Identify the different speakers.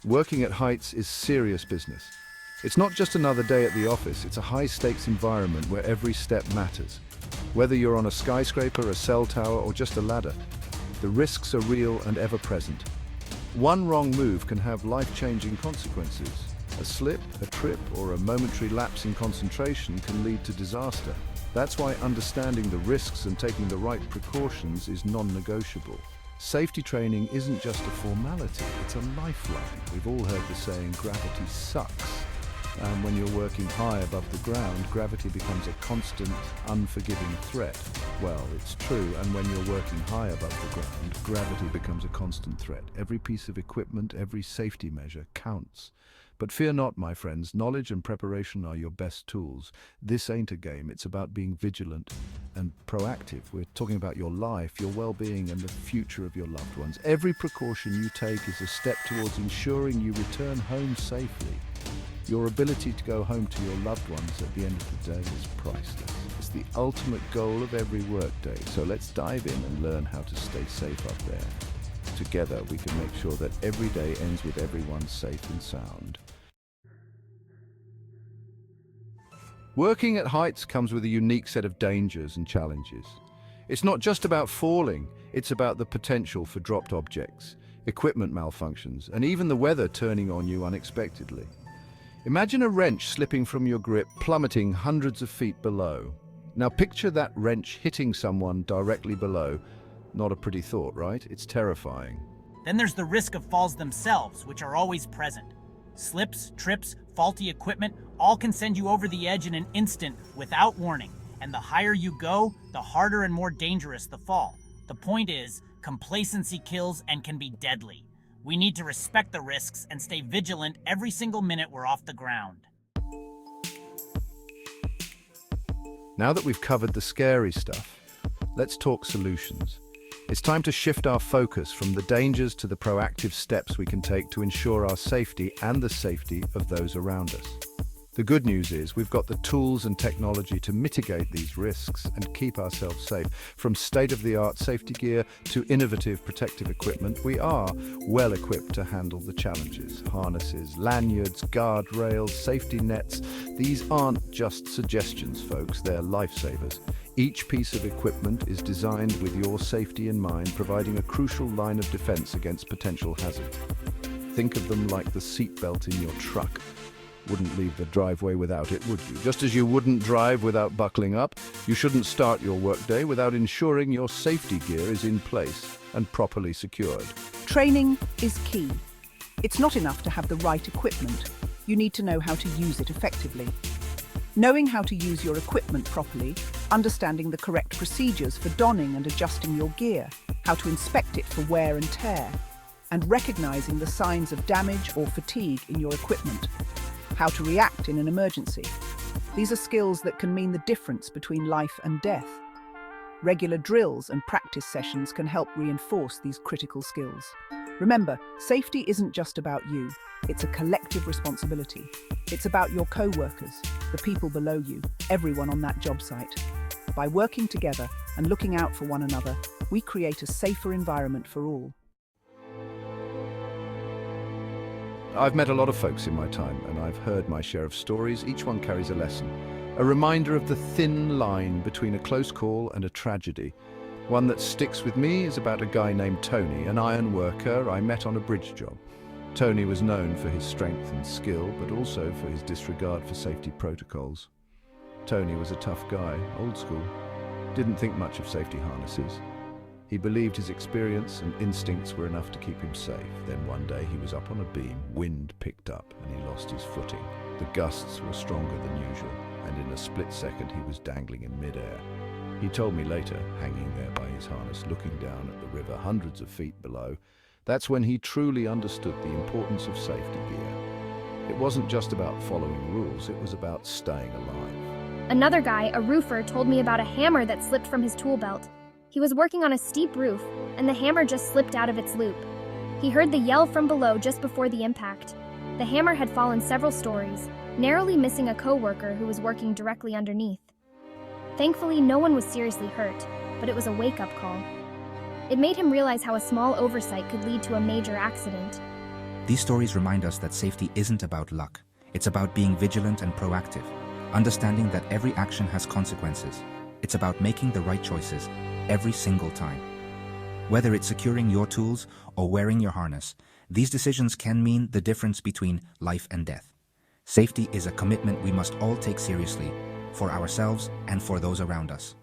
Speaker 1: Working at heights is serious business. It's not just another day at the office, it's a high-stakes environment where every step matters. Whether you're on a skyscraper, a cell tower, or just a ladder, the risks are real and ever-present. One wrong move can have life-changing consequences. A slip, a trip, or a momentary lapse in concentration can lead to disaster. That's why understanding the risks and taking the right precautions is non-negotiable. Safety training isn't just a formality, it's a lifeline. We've all heard the saying, gravity sucks. And when you're working high above the ground, gravity becomes a constant, unforgiving threat. Well, it's true, and when you're working high above the ground, gravity becomes a constant threat. Every piece of equipment, every safety measure counts. But fear not, my friends, knowledge and preparation are your best tools. This ain't a game, it's about being vigilant and proactive. We're talking about your life, your well-being, and the future of your loved ones. Every precaution you take is a step towards ensuring you return home safely. Your ability to go home to your loved ones at the end of the day is priceless. It's the ultimate goal of every workday, so let's dive in and learn how to stay safe up there. Together, we can make sure that every day ends with everyone safe and sound. Working at heights comes with a unique set of dangers and challenges. It's not just about falling, it's about the potential for dropped objects, equipment malfunctions, and even the weather turning on you unexpectedly. Imagine a wrench slipping from your grip, plummeting hundreds of feet below. Now picture that wrench hitting someone directly below. Not a pretty thought, right? It's terrifying.
Speaker 2: Then there's the risk of falls themselves, which are always present. Slips, trips, faulty equipment, all can send you over the edge in an instant without warning. And the higher you go, the harder and more dangerous the fall. The point is, complacency kills and can be deadly. We need to respect the risks and stay vigilant every single minute we're off the ground.
Speaker 1: Now that we've covered the scary stuff, let's talk solutions. It's time to shift our focus from the dangers to the proactive steps we can take to ensure our safety and the safety of those around us. The good news is we've got the tools and technology to mitigate these risks and keep ourselves safe. From state-of-the-art safety gear to innovative protective equipment, we are well equipped to handle the challenges. Harnesses, lanyards, guardrails, safety nets, these aren't just suggestions, folks, they're lifesavers. Each piece of equipment is designed with your safety in mind, providing a crucial line of defense against potential hazard. Think of them like the seatbelt in your truck. Wouldn't leave the driveway without it, would you? Just as you wouldn't drive without buckling up, you shouldn't start your workday without ensuring your safety gear is in place and properly secured.
Speaker 3: Training is key. It's not enough to have the right equipment. You need to know how to use it effectively. Knowing how to use your equipment properly, understanding the correct procedures for donning and adjusting your gear, how to inspect it for wear and tear, and recognizing the signs of damage or fatigue in your equipment, how to react in an emergency. These are skills that can mean the difference between life and death. Regular drills and practice sessions can help reinforce these critical skills. Remember, safety isn't just about you. It's a collective responsibility. It's about your co-workers, the people below you, everyone on that job site. By working together and looking out for one another, we create a safer environment for all.
Speaker 1: I've met a lot of folks in my time, and I've heard my share of stories. Each one carries a lesson. A reminder of the thin line between a close call and a tragedy. One that sticks with me is about a guy named Tony, an iron worker I met on a bridge job. Tony was known for his strength and skill, but also for his disregard for safety protocols. Tony was a tough guy, old school. Didn't think much of safety harnesses. He believed his experience and instincts were enough to keep him safe. Then one day he was up on a beam, wind picked up, and he lost his footing. The gusts were stronger than usual, and in a split second he was dangling in midair. He told me later, hanging there by his harness, looking down at the river hundreds of feet below, that's when he truly understood the importance of safety gear. It wasn't just about following rules, it was about staying alive.
Speaker 4: Another guy, a roofer, told me about a hammer that slipped from his tool belt. He was working on a steep roof, and the hammer just slipped out of its loop. He heard the yell from below just before the impact. The hammer had fallen several stories, narrowly missing a co-worker who was working directly underneath. Thankfully, no one was seriously hurt, but it was a wake-up call. It made him realize how a small oversight could lead to a major accident.
Speaker 5: These stories remind us that safety isn't about luck. It's about being vigilant and proactive, understanding that every action has consequences. It's about making the right choices every single time. Whether it's securing your tools or wearing your harness, these decisions can mean the difference between life and death. Safety is a commitment we must all take seriously, for ourselves and for those around us.